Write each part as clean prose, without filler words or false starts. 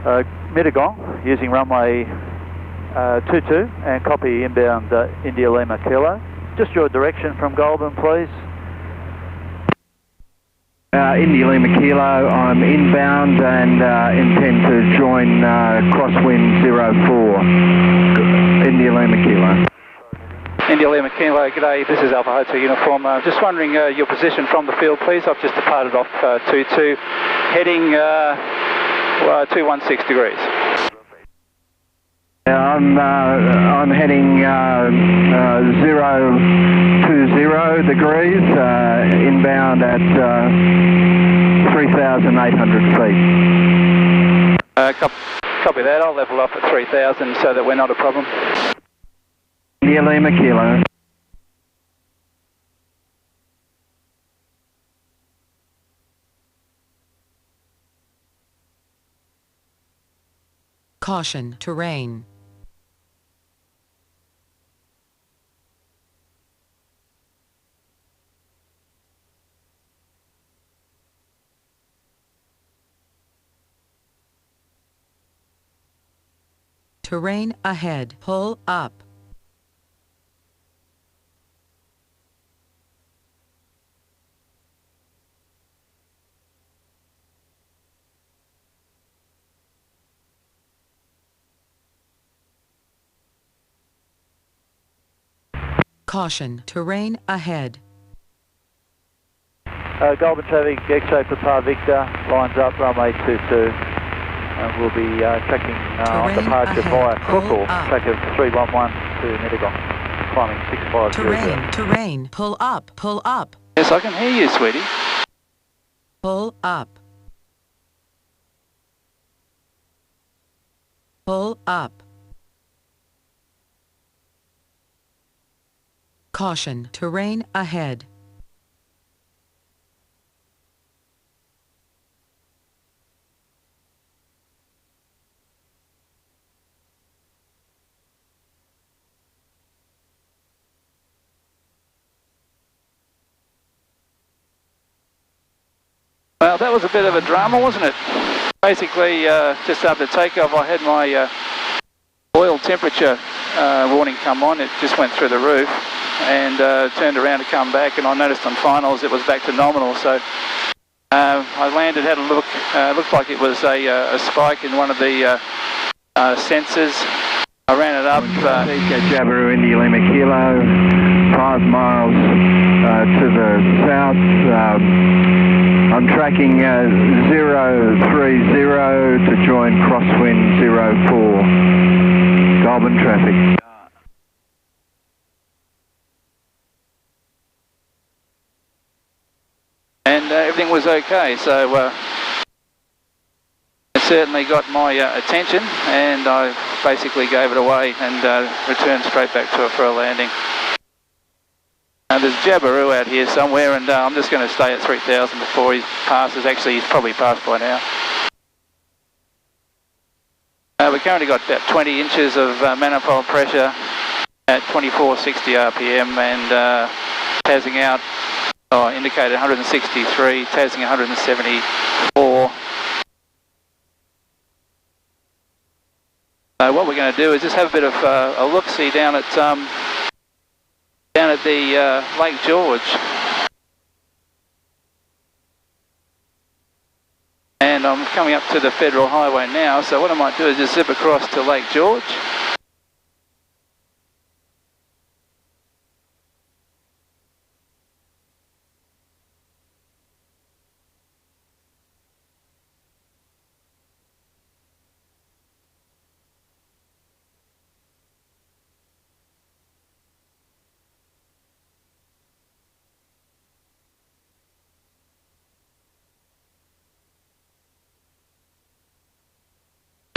Mittagong using runway 22 and copy inbound India Lima Kilo. Just your direction from Goulburn, please. India Lima Kilo, I'm inbound and intend to join crosswind 04, India Lima Kilo. India Lima Kilo, g'day, this is Alpha Hotel Uniform. Just wondering your position from the field, please. I've just departed off 22, heading 216 degrees. I'm heading 020 degrees, inbound at 3,800 feet. Copy that, I'll level up at 3,000 so that we're not a problem. India Lima Kilo. Caution, terrain. Terrain ahead, pull up. Caution, terrain ahead. Goulburn traffic, X-ray Papa Victor, lines up runway 22. And we'll be tracking on departure via Crookle, track of 311 to Mittagong, climbing 650. Terrain, pull up, pull up. Yes, I can hear you, sweetie. Pull up. Pull up. Caution, terrain ahead. Well, that was a bit of a drama, wasn't it? Basically, just after takeoff, I had my oil temperature warning come on. It just went through the roof and turned around to come back, and I noticed on finals it was back to nominal. So I landed, had a look. Looked like it was a spike in one of the sensors. I ran it up. Jabiru India Lima Kilo, 5 miles to the south. I'm tracking 030 to join crosswind 04, Goulburn traffic. And everything was okay, so it certainly got my attention, and I basically gave it away and returned straight back to it for a landing. There's Jabiru out here somewhere, and I'm just going to stay at 3,000 before he passes. Actually, he's probably passed by now. We've currently got about 20 inches of manifold pressure at 2460 RPM, and tazzing out, indicated 163, tazzing 174. What we're going to do is just have a bit of a look-see down at the Lake George, and I'm coming up to the Federal Highway now, so what I might do is just zip across to Lake George.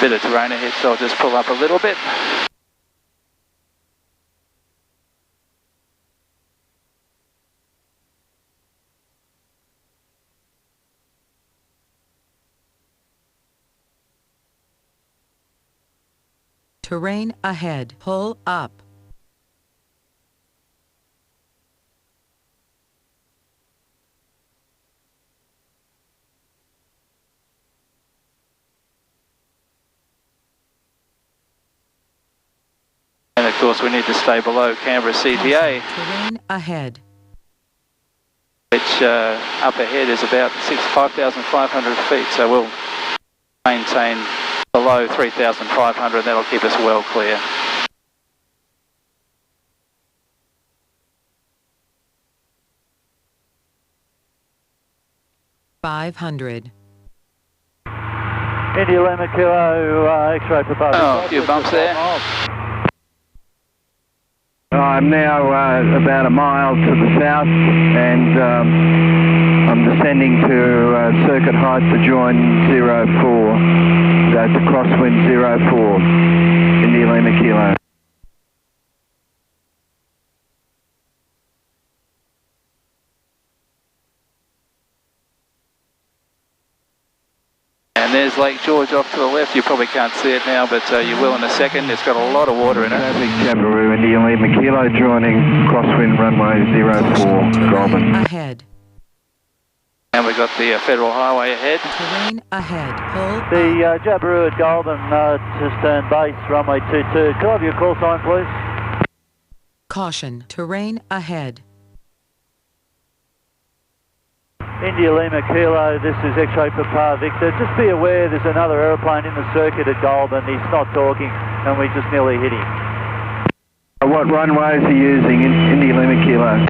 Bit of terrain ahead, so I'll just pull up a little bit. Terrain ahead, pull up. course, we need to stay below Canberra CTA, Terrain ahead. which up ahead is about 5,500 feet, so we'll maintain below 3,500, that'll keep us well clear. $500. India Lima Kilo, X-ray for both. Oh, a few bumps there. I'm now about a mile to the south, and I'm descending to circuit height to join 04. So to crosswind 04, India Lima Kilo. And there's Lake George off to the left. You probably can't see it now, but you will in a second. It's got a lot of water in it. Traffic Jabiru, India Lima Kilo, joining crosswind runway 04, Goulburn. Ahead. And we've got the Federal Highway ahead. Terrain ahead. Pull The up. Jabiru at Goulburn, just turned base, runway 22. Could I have your call sign, please? Caution. Terrain ahead. India Lima Kilo, this is X-ray Papa Victor. Just be aware there's another aeroplane in the circuit at Goulburn. He's not talking and we just nearly hit him. What runways are you using in India Lima Kilo?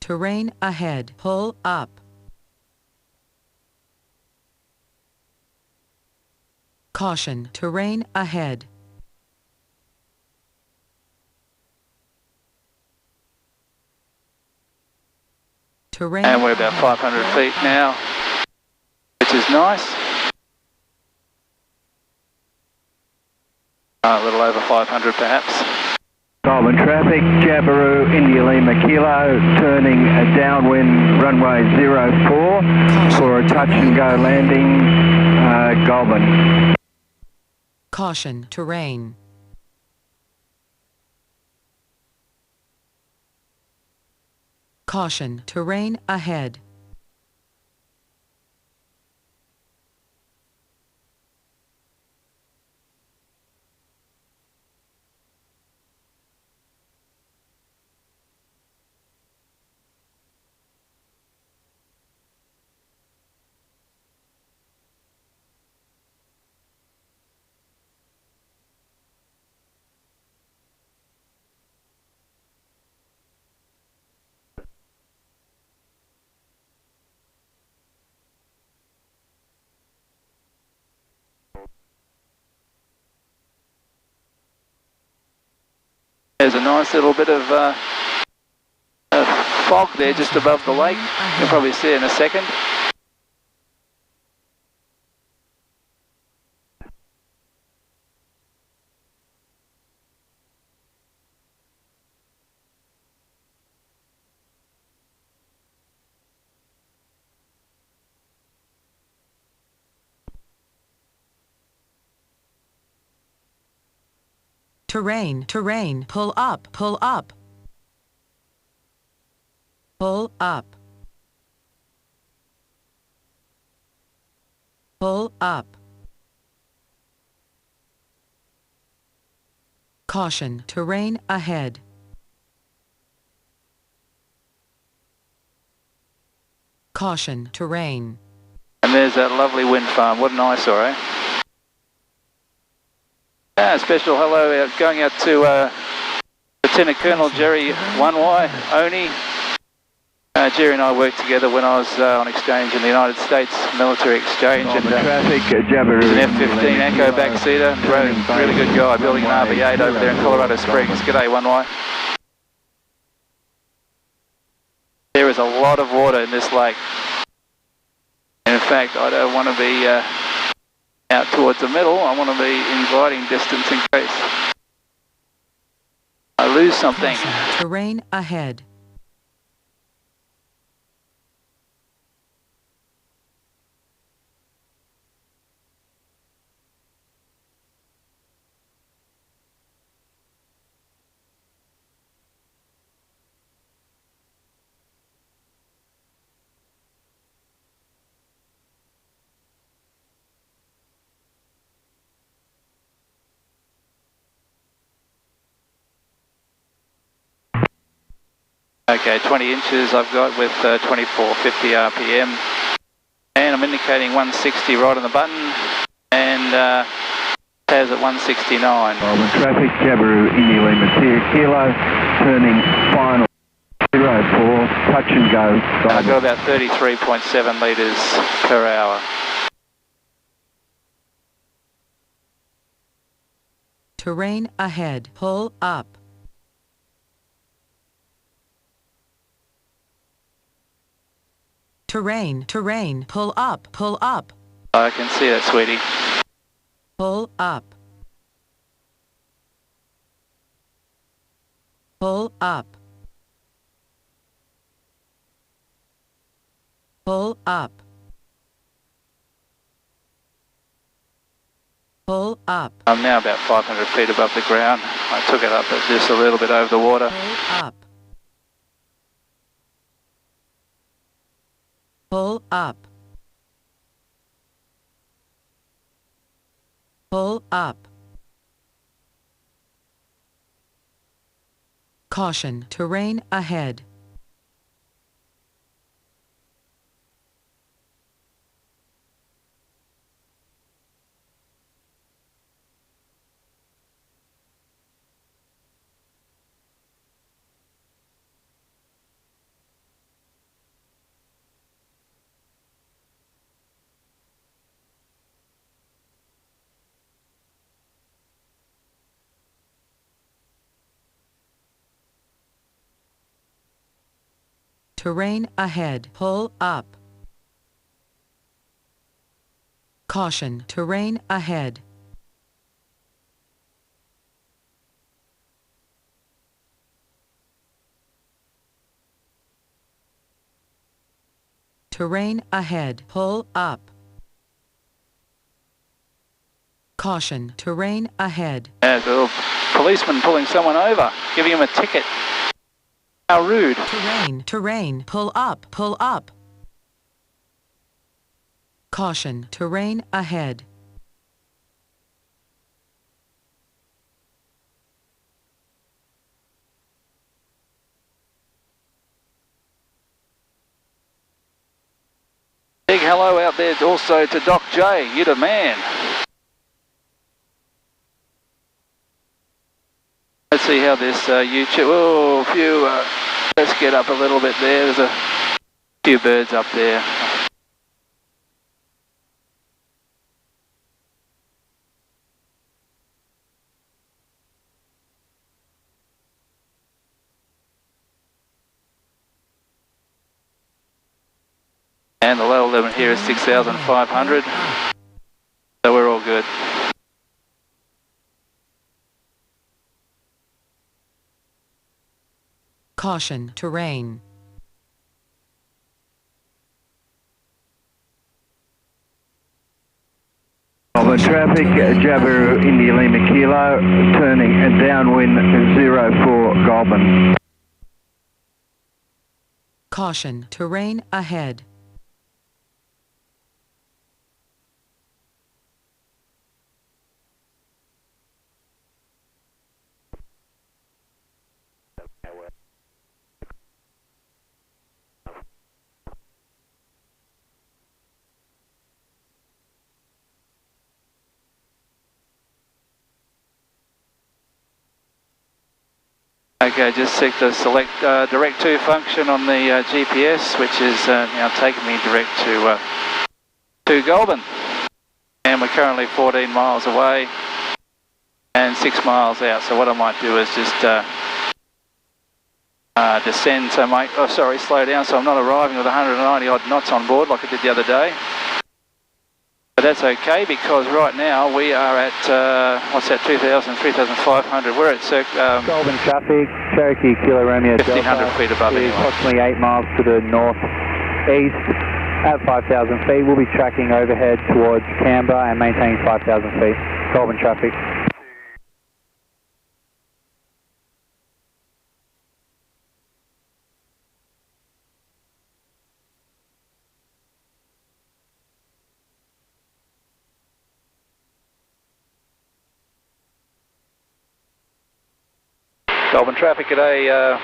Terrain ahead. Pull up. Caution. Terrain ahead. Terrain. And we're about 500 feet now, which is nice. A little over 500 perhaps. Goulburn traffic, Jabiru, India Lima Kilo, turning downwind runway 04 for a touch and go landing, Goulburn. Caution. Terrain. Caution. Terrain ahead. There's a nice little bit of fog there just above the lake. You'll probably see it in a second. Terrain. Terrain. Pull up. Pull up. Pull up. Pull up. Caution. Terrain ahead. Caution. Terrain. And there's that lovely wind farm. What an eyesore, eh? Special hello going out to Lieutenant Colonel Jerry 1Y, Oni. Jerry and I worked together when I was on exchange in the United States Military Exchange. And traffic, Jabiru. he's an F-15 Echo backseater. Really good guy, building an RB-8 over there in Colorado Springs. G'day, 1Y. There is a lot of water in this lake. And in fact, I don't want to be out towards the middle. I want to be in gliding distance in case I lose something. Terrain ahead. Okay, 20 inches I've got with 2450 RPM. And I'm indicating 160 right on the button. And TAS at 169. Goulburn traffic, Jabiru, India Lima Kilo, turning final 04, touch and go. I've got about 33.7 litres per hour. Terrain ahead. Pull up. Terrain. Pull up. Pull up. I can see that, sweetie. Pull up. Pull up. Pull up. Pull up. I'm now about 500 feet above the ground. I took it up just a little bit over the water. Pull up. Pull up. Pull up. Caution, terrain ahead. Terrain ahead. Pull up. Caution, terrain ahead. Terrain ahead. Pull up. Caution, terrain ahead. Yeah, the policeman pulling someone over, giving him a ticket. How rude. Terrain, pull up, pull up. Caution, terrain ahead. Big hello out there also to Doc J, you're the man. Let's see how this YouTube, let's get up a little bit there, there's a few birds up there. And the low limit here is 6,500, so we're all good. Caution, terrain. Goulburn traffic, Jabiru, India Lima Kilo, turning and downwind 04 Goulburn. Caution, terrain ahead. Okay, just select direct to function on the GPS, which is now taking me direct to Goulburn. And we're currently 14 miles away and 6 miles out. So what I might do is just descend, so slow down so I'm not arriving with 190 odd knots on board like I did the other day. But that's okay because right now we are at, 2,000, 3,500. We're at Goulburn traffic, Cherokee Kilo Romeo 1,500 feet above anyway. Approximately 8 miles to the northeast at 5,000 feet. We'll be tracking overhead towards Canberra and maintaining 5,000 feet. Goulburn traffic. Goulburn traffic at a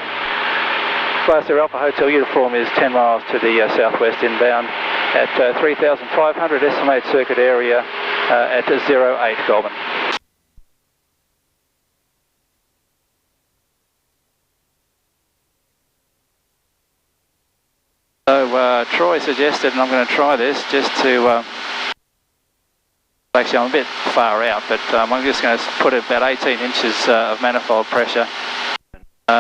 Glasair Alpha Hotel uniform is 10 miles to the southwest inbound at 3,500, estimated circuit area at 08 Goulburn. So Troy suggested, and I'm going to try this just to, actually I'm a bit far out, but I'm just going to put about 18 inches of manifold pressure,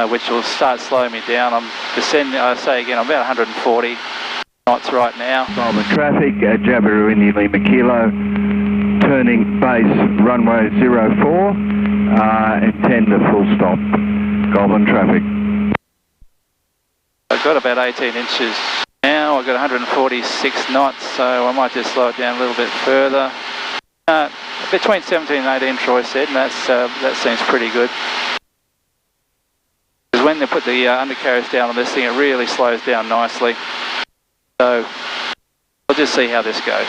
which will start slowing me down. I'm descending, I say again, I'm about 140 knots right now. Goulburn traffic, Jabiru India Lima Kilo, turning base runway 04, intend to full stop. Goulburn traffic. I've got about 18 inches now. I've got 146 knots, so I might just slow it down a little bit further. Between 17 and 18, Troy said, and that seems pretty good. Because when they put the undercarriage down on this thing, it really slows down nicely. So we'll just see how this goes.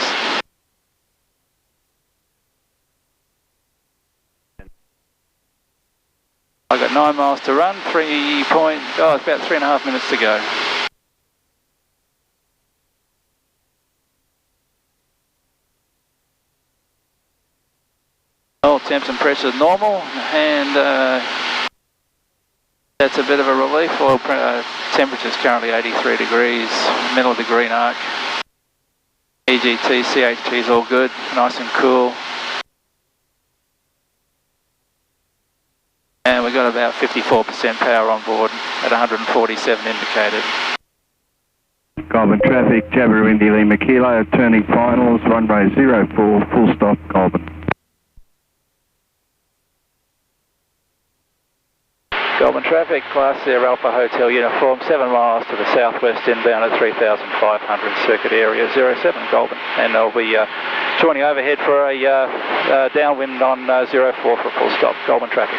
I've got 9 miles to run, it's about 3.5 minutes to go. All temps and pressures normal, and that's a bit of a relief. Oil temperature is currently 83 degrees, middle of the green arc. EGT, CHT is all good, nice and cool. And we've got about 54% power on board at 147 indicated. Goulburn traffic, Jabiru India Lima Kilo, turning finals, runway 04, full stop, Goulburn. Goulburn traffic, Glasair Alpha Hotel uniform, 7 miles to the southwest inbound at 3,500, circuit area 07 Goulburn. And I'll be joining overhead for a downwind on 04 for a full stop. Goulburn traffic.